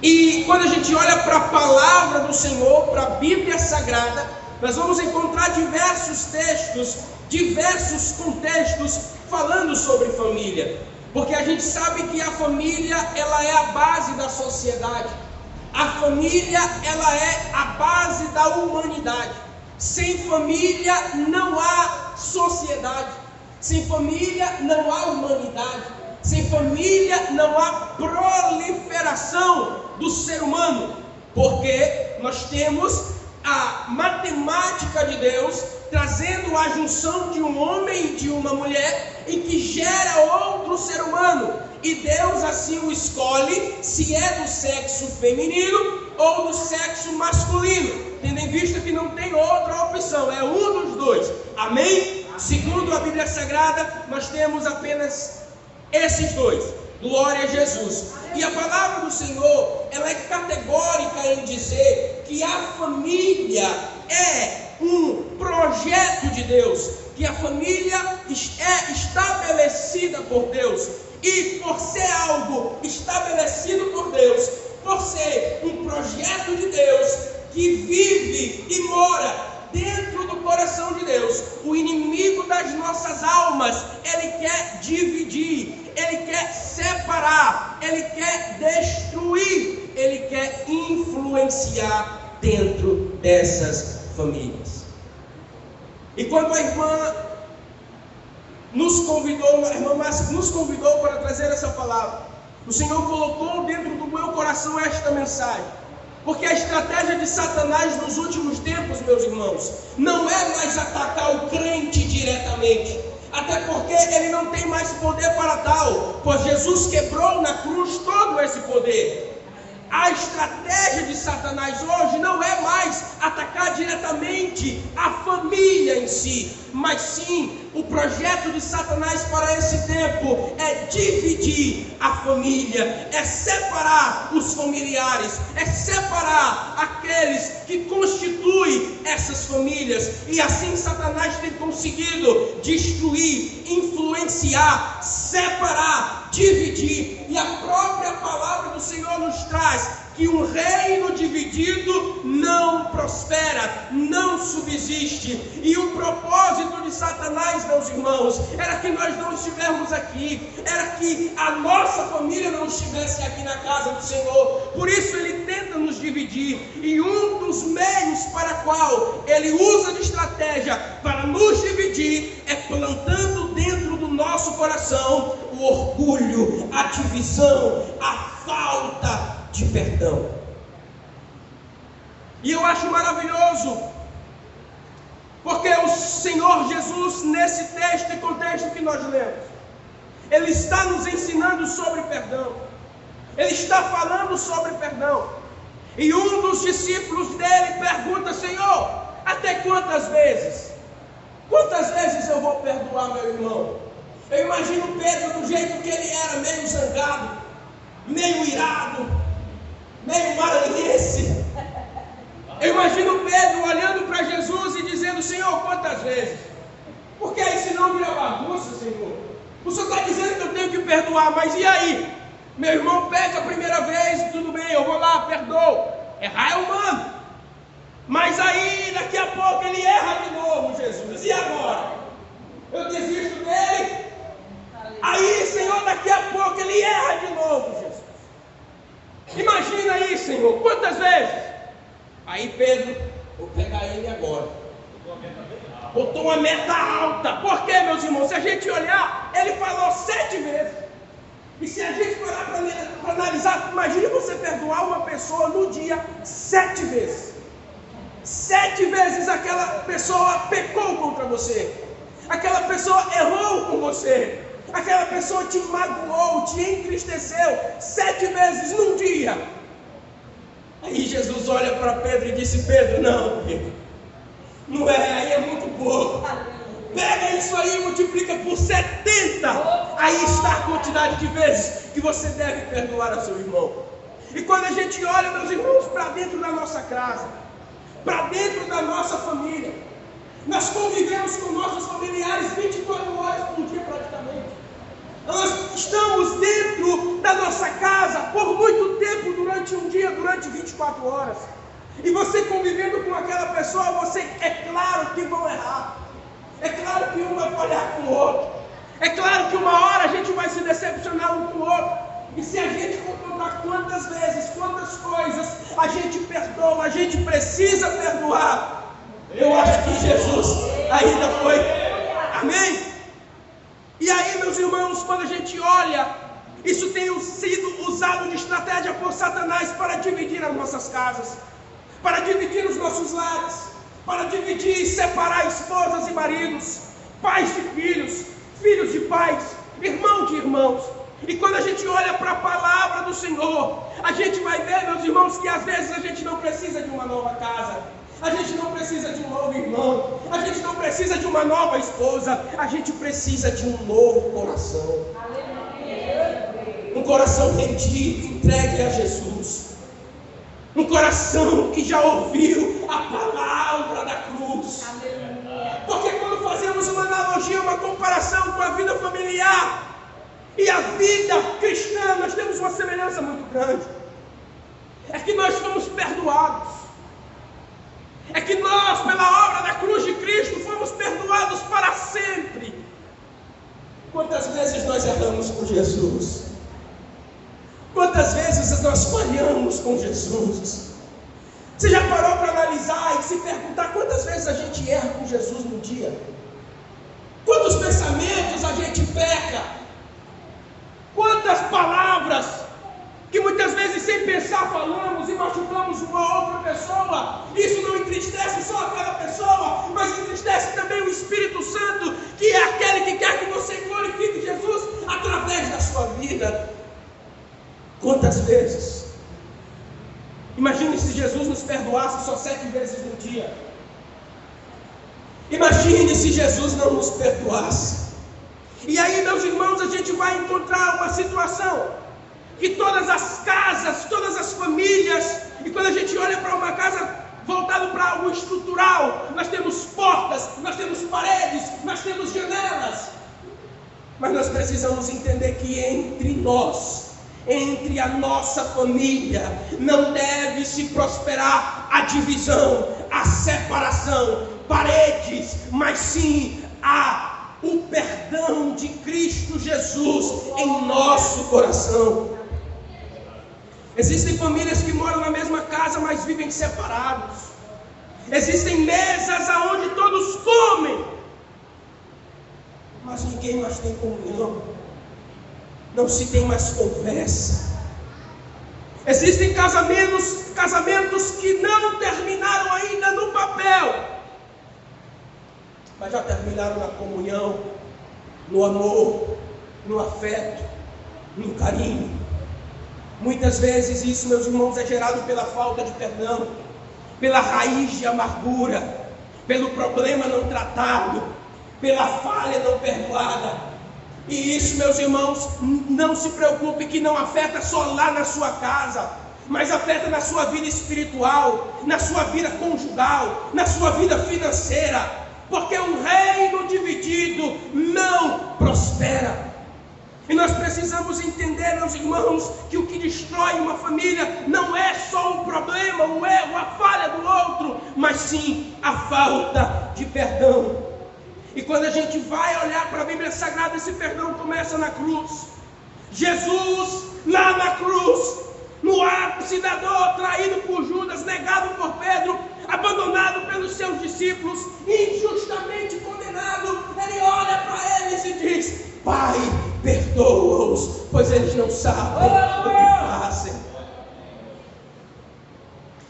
E quando a gente olha para a palavra do Senhor, para a Bíblia Sagrada, nós vamos encontrar diversos textos, diversos contextos falando sobre família. Porque a gente sabe que a família, ela é a base da sociedade. A família, ela é a base da humanidade. Sem família não há sociedade. Sem família não há humanidade. Sem família não há proliferação do ser humano. Porque nós temos a matemática de Deus trazendo a junção de um homem e de uma mulher em que gera outro ser humano. E Deus assim o escolhe se é do sexo feminino ou do sexo masculino, tendo em vista que não tem outra opção, é um dos dois. Amém? Segundo a Bíblia Sagrada, nós temos apenas esses dois. Glória a Jesus. E a palavra do Senhor, ela é categórica em dizer que a família é um projeto de Deus, que a família é estabelecida por Deus. E por ser algo estabelecido por Deus, por ser um projeto de Deus que vive e mora dentro do coração de Deus, o inimigo das nossas almas, ele quer dividir, ele quer separar, ele quer destruir, ele quer influenciar dentro dessas famílias. E quando a irmã a irmã Márcia nos convidou para trazer essa palavra, o Senhor colocou dentro do meu coração esta mensagem. Porque a estratégia de Satanás nos últimos tempos, meus irmãos, não é mais atacar o crente diretamente. Até porque ele não tem mais poder para tal, pois Jesus quebrou na cruz todo esse poder. A estratégia de Satanás hoje não é mais atacar diretamente a família em si, mas sim, o projeto de Satanás para esse tempo é dividir a família, é separar os familiares, é separar aqueles que constituem essas famílias. E assim Satanás tem conseguido destruir, influenciar, separar, dividir. E a própria palavra do Senhor nos traz que um reino dividido não prospera, não subsiste. E o propósito de Satanás, meus irmãos, era que nós não estivéssemos aqui, era que a nossa família não estivesse aqui na casa do Senhor. Por isso ele tenta nos dividir, e um dos meios para qual ele usa de estratégia para nos dividir é plantando dentro do nosso coração o orgulho, a divisão, a falta de perdão. E eu acho maravilhoso, porque o Senhor Jesus, nesse texto e contexto que nós lemos, Ele está nos ensinando sobre perdão, Ele está falando sobre perdão. E um dos discípulos dele pergunta: Senhor, até quantas vezes? Quantas vezes eu vou perdoar meu irmão? Eu imagino Pedro do jeito que ele era, meio zangado, meio irado, meio maranhense. Eu imagino Pedro olhando para Jesus e dizendo: Senhor, quantas vezes? Porque aí senão vira bagunça, Senhor. O Senhor está dizendo que eu tenho que perdoar, mas e aí? Meu irmão peca a primeira vez, tudo bem, eu vou lá, perdoo. Errar é humano. Mas aí, daqui a pouco, ele erra de novo, Jesus. E agora? Eu desisto dele? Aí, Senhor, daqui a pouco, ele erra de novo, Jesus. Imagina aí, Senhor, quantas vezes? Aí Pedro, vou pegar ele agora. Botou uma meta alta. Por quê, meus irmãos? Se a gente olhar, ele falou 7 vezes. E se a gente parar para analisar, imagine você perdoar uma pessoa no dia 7 vezes. 7 vezes aquela pessoa pecou contra você. Aquela pessoa errou com você. Aquela pessoa te magoou, te entristeceu 7 vezes num dia. Aí Jesus olha para Pedro e disse: Pedro, não, Pedro, não é, aí é muito pouco. Pega isso aí e multiplica por 70. Aí está a quantidade de vezes que você deve perdoar a seu irmão. E quando a gente olha, meus irmãos, para dentro da nossa casa, para dentro da nossa família, nós convivemos com nossos familiares 24 horas por dia praticamente. Nós estamos dentro da nossa casa por muito tempo durante durante um dia, durante 24 horas. E você convivendo com aquela pessoa, é claro que vão errar. É claro que um vai falhar com o outro. É claro que uma hora a gente vai se decepcionar um com o outro. E se a gente for contar quantas vezes, quantas coisas a gente perdoa, a gente precisa perdoar, eu acho que Jesus ainda foi. Amém? E aí, meus irmãos, quando a gente olha, isso tem sido usado de estratégia por Satanás para dividir as nossas casas, para dividir os nossos lares, para dividir e separar esposas e maridos, pais de filhos, filhos de pais, irmão de irmãos. E quando a gente olha para a palavra do Senhor, a gente vai ver, meus irmãos, que às vezes a gente não precisa de uma nova casa, a gente não precisa de um novo irmão, a gente não precisa de uma nova esposa, a gente precisa de um novo coração. Um coração rendido, entregue a Jesus. Um coração que já ouviu a palavra da cruz. Porque quando fazemos uma analogia, uma comparação com a vida familiar e a vida cristã, nós temos uma semelhança muito grande. É que nós fomos perdoados. É que nós, pela obra da cruz de Cristo, fomos perdoados para sempre. Quantas vezes nós erramos com Jesus? Quantas vezes nós falhamos com Jesus? Você já parou para analisar e se perguntar quantas vezes a gente erra com Jesus no dia? Quantos pensamentos a gente peca? Quantas palavras que muitas vezes sem pensar falamos e machucamos uma outra pessoa? Isso não entristece só aquela pessoa, mas entristece também o Espírito Santo, que é aquele que quer que você glorifique Jesus através da sua vida. Quantas vezes? Imagine se Jesus nos perdoasse só 7 vezes no dia. Imagine se Jesus não nos perdoasse. E aí, meus irmãos, a gente vai encontrar uma situação que todas as casas, todas as famílias, e quando a gente olha para uma casa voltado para algo estrutural, nós temos portas, nós temos paredes, nós temos janelas. Mas nós precisamos entender que entre nós, entre a nossa família, não deve se prosperar a divisão, a separação, paredes, mas sim o perdão de Cristo Jesus em nosso coração. Existem famílias que moram na mesma casa, mas vivem separados. Existem mesas aonde todos comem, mas ninguém mais tem comunhão. Não se tem mais conversa. Existem casamentos que não terminaram ainda no papel, mas já terminaram na comunhão, no amor, no afeto, no carinho. Muitas vezes isso, meus irmãos, é gerado pela falta de perdão, pela raiz de amargura, pelo problema não tratado, pela falha não perdoada. E isso, meus irmãos, não se preocupe que não afeta só lá na sua casa, mas afeta na sua vida espiritual, na sua vida conjugal, na sua vida financeira. Porque um reino dividido não prospera. E nós precisamos entender, meus irmãos, que o que destrói uma família não é só um problema, o erro, a falha do outro, mas sim a falta de perdão. E quando a gente vai olhar para a Bíblia Sagrada, esse perdão começa na cruz. Jesus lá na cruz, no ápice da dor, traído por Judas, negado por Pedro, abandonado pelos seus discípulos, injustamente condenado, ele olha para eles e diz: Pai, perdoa-os, pois eles não sabem o que fazem.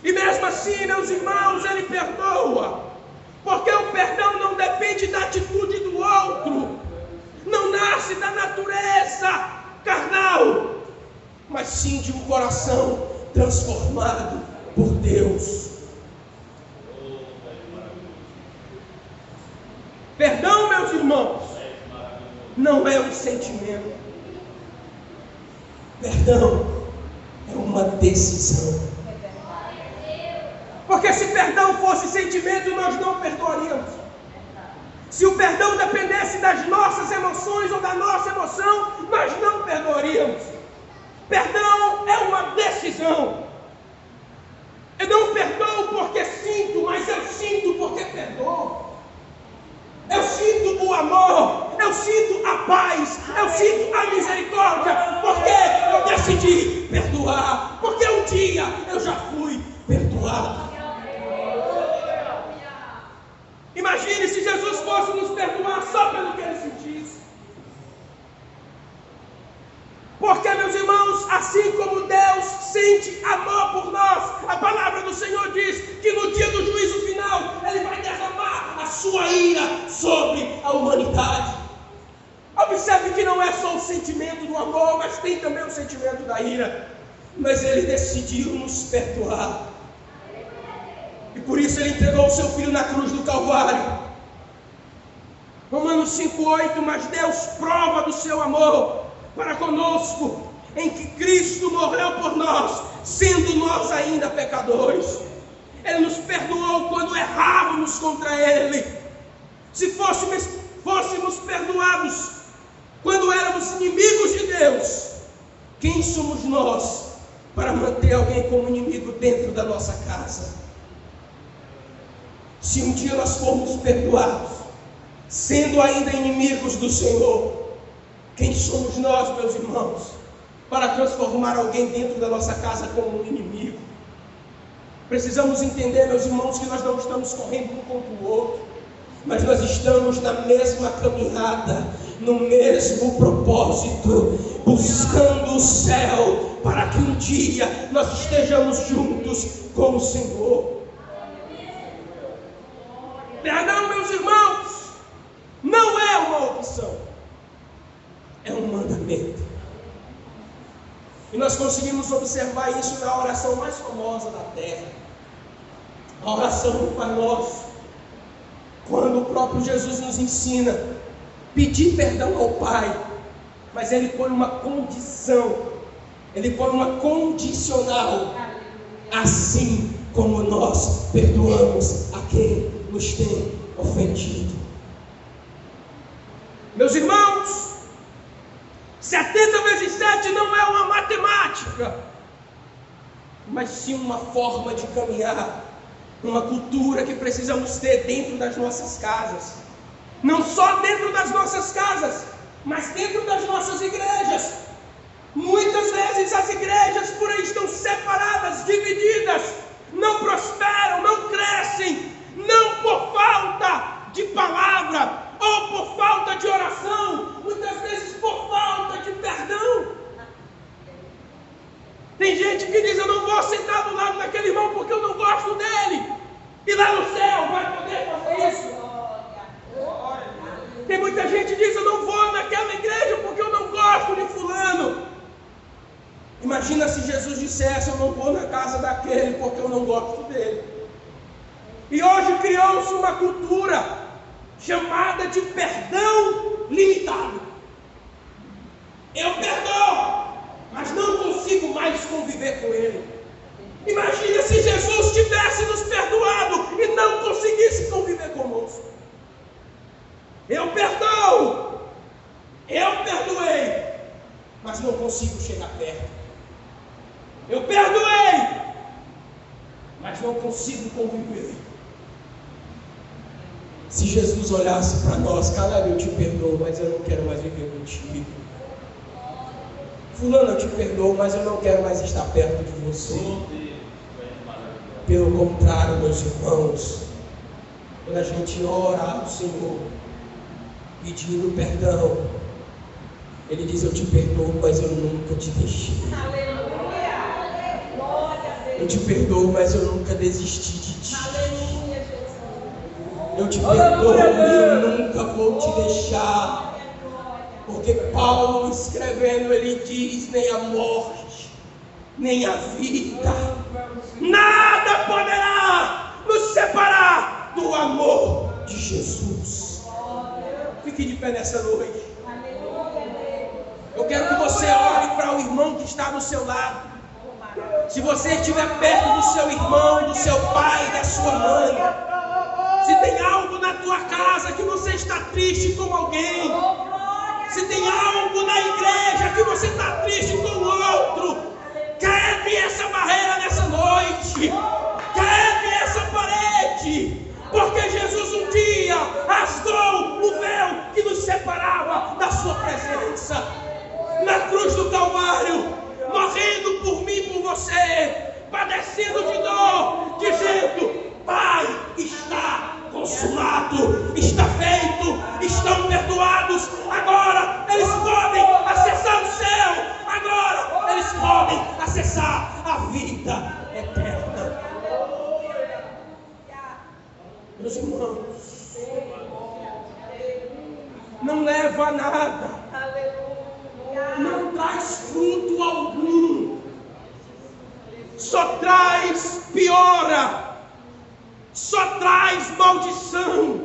E mesmo assim, meus irmãos, ele perdoa, porque o perdão não depende da atitude do outro, não nasce da natureza carnal, mas sim de um coração transformado por Deus. Perdão, meus irmãos, não é um sentimento. Perdão é uma decisão. Porque se perdão fosse sentimento, nós não perdoaríamos. Se o perdão dependesse das nossas emoções ou da nossa emoção, nós não perdoaríamos. Perdão é uma decisão. Eu não perdoo porque sinto, mas eu sinto porque perdoo. Eu sinto o amor, eu sinto a paz, eu sinto a misericórdia, porque eu decidi perdoar, porque um dia eu já fui perdoado. Imagine se Jesus fosse nos perdoar só pelo que ele sentisse. Porque, meus irmãos, assim como Deus sente amor por nós, a palavra do Senhor diz que no dia do juízo final, Ele vai derramar a sua ira sobre a humanidade. Observe que não é só o sentimento do amor, mas tem também o sentimento da ira. Mas Ele decidiu nos perdoar. E por isso Ele entregou o seu Filho na cruz do Calvário. Romanos 5,8, mas Deus prova do seu amor para conosco, em que Cristo morreu por nós, sendo nós ainda pecadores. Ele nos perdoou quando errávamos contra Ele. Se fôssemos perdoados quando éramos inimigos de Deus, quem somos nós para manter alguém como inimigo dentro da nossa casa? Se um dia nós formos perdoados, sendo ainda inimigos do Senhor, quem somos nós, meus irmãos, para transformar alguém dentro da nossa casa como um inimigo? Precisamos entender, meus irmãos, que nós não estamos correndo um contra o outro, mas nós estamos na mesma caminhada, no mesmo propósito, buscando o céu, para que um dia nós estejamos juntos com o Senhor. Perdão, meus irmãos, não é uma opção. É um mandamento. E nós conseguimos observar isso na oração mais famosa da terra, a oração do Pai Nosso, quando o próprio Jesus nos ensina a pedir perdão ao Pai, mas Ele põe uma condição, Ele põe uma condicional, assim como nós perdoamos a quem nos tem ofendido. Meus irmãos, 70 vezes 7 não é uma matemática, mas sim uma forma de caminhar, uma cultura que precisamos ter dentro das nossas casas. Não só dentro das nossas casas, mas dentro das nossas igrejas. Muitas vezes as igrejas por aí estão separadas, divididas, não prosperam, não crescem, não por falta de palavra, ou por falta de oração, muitas vezes por falta de perdão. Tem gente que diz: eu não vou sentar do lado daquele irmão porque eu não gosto dele, e lá no céu vai poder fazer isso. Tem muita gente que diz: eu não vou naquela igreja porque eu não gosto de fulano. Imagina se Jesus dissesse: eu não vou na casa daquele porque eu não gosto dele. E hoje criou-se uma cultura chamada de perdão limitado. Eu perdoo, mas não consigo mais conviver com ele. Imagina se Jesus tivesse nos perdoado e não conseguisse conviver conosco. Eu perdoo, eu perdoei, mas não consigo chegar perto. Eu perdoei, mas não consigo conviver. Se Jesus olhasse para nós: Caleb, eu te perdoo, mas eu não quero mais viver contigo. Fulano, eu te perdoo, mas eu não quero mais estar perto de você. Pelo contrário, meus irmãos, quando a gente ora ao Senhor pedindo perdão, Ele diz: eu te perdoo, mas eu nunca te deixei. Eu te perdoo, mas eu nunca desisti de ti. Eu te perdoo e eu nunca vou te deixar. Porque Paulo escrevendo, ele diz: nem a morte, nem a vida, nada poderá nos separar do amor de Jesus. Fique de pé nessa noite. Eu quero que você olhe para o irmão que está do seu lado. Se você estiver perto do seu irmão, do seu pai, da sua mãe, se tem algo na tua casa que você está triste com alguém, Se tem algo na igreja que você está triste com o outro, quebre essa barreira nessa noite. Quebre essa parede. Porque Jesus um dia rasgou o véu que nos separava da sua presença. Na cruz do Calvário, morrendo por mim e por você, padecendo de dor, dizendo: Pai, está consumado, está feito, estão perdoados. Agora eles podem acessar o céu, agora eles podem acessar a vida eterna. Meus irmãos, não leva a nada, não traz fruto algum, só traz piora, só traz maldição,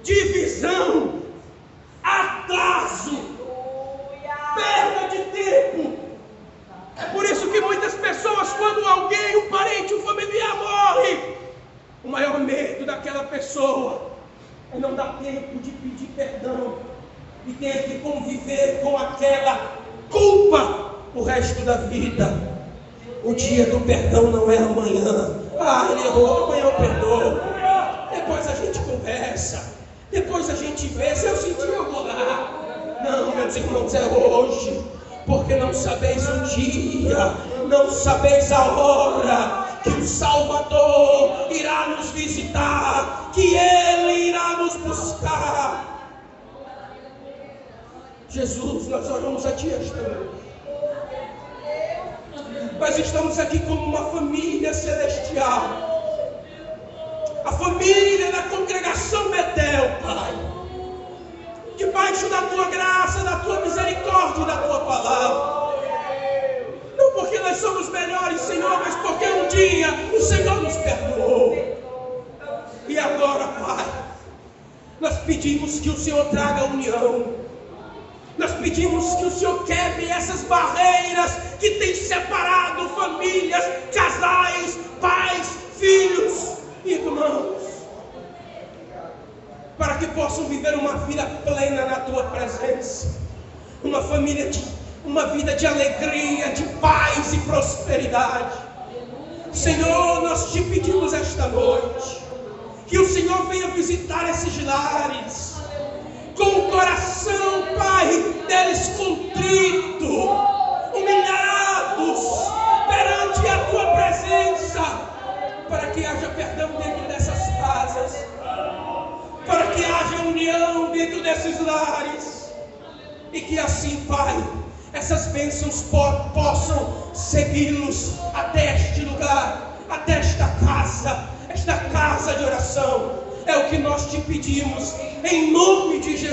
divisão, atraso, perda de tempo. É por isso que muitas pessoas, quando alguém, um parente, um familiar morre, o maior medo daquela pessoa é não dar tempo de pedir perdão e ter que conviver com aquela culpa o resto da vida. O dia do perdão não é amanhã. Ele errou, amanhã eu perdoo. Depois a gente conversa, depois a gente vê, se eu sentir eu vou lá. Não, meus irmãos, é hoje. Porque não sabeis o dia, não sabeis a hora que o Salvador irá nos visitar, que Ele irá nos buscar. Jesus, nós oramos a Ti esta noite. Nós estamos aqui como uma família celestial, a família da congregação Betel, Pai, debaixo da Tua graça, da Tua misericórdia e da Tua palavra. Não porque nós somos melhores, Senhor, mas porque um dia o Senhor nos perdoou. E agora, Pai, nós pedimos que o Senhor traga união. Nós pedimos que o Senhor quebre essas barreiras que têm separado famílias, casais, pais, filhos, irmãos, para que possam viver uma vida plena na Tua presença, uma vida de alegria, de paz e prosperidade. Senhor, nós Te pedimos esta noite que o Senhor venha visitar esses lares, com o coração, Pai, deles contrito, humilhados perante a Tua presença, para que haja perdão dentro dessas casas, para que haja união dentro desses lares, e que assim, Pai, essas bênçãos possam segui-los até este lugar, até esta casa de oração. É o que nós Te pedimos, em nome de Jesus.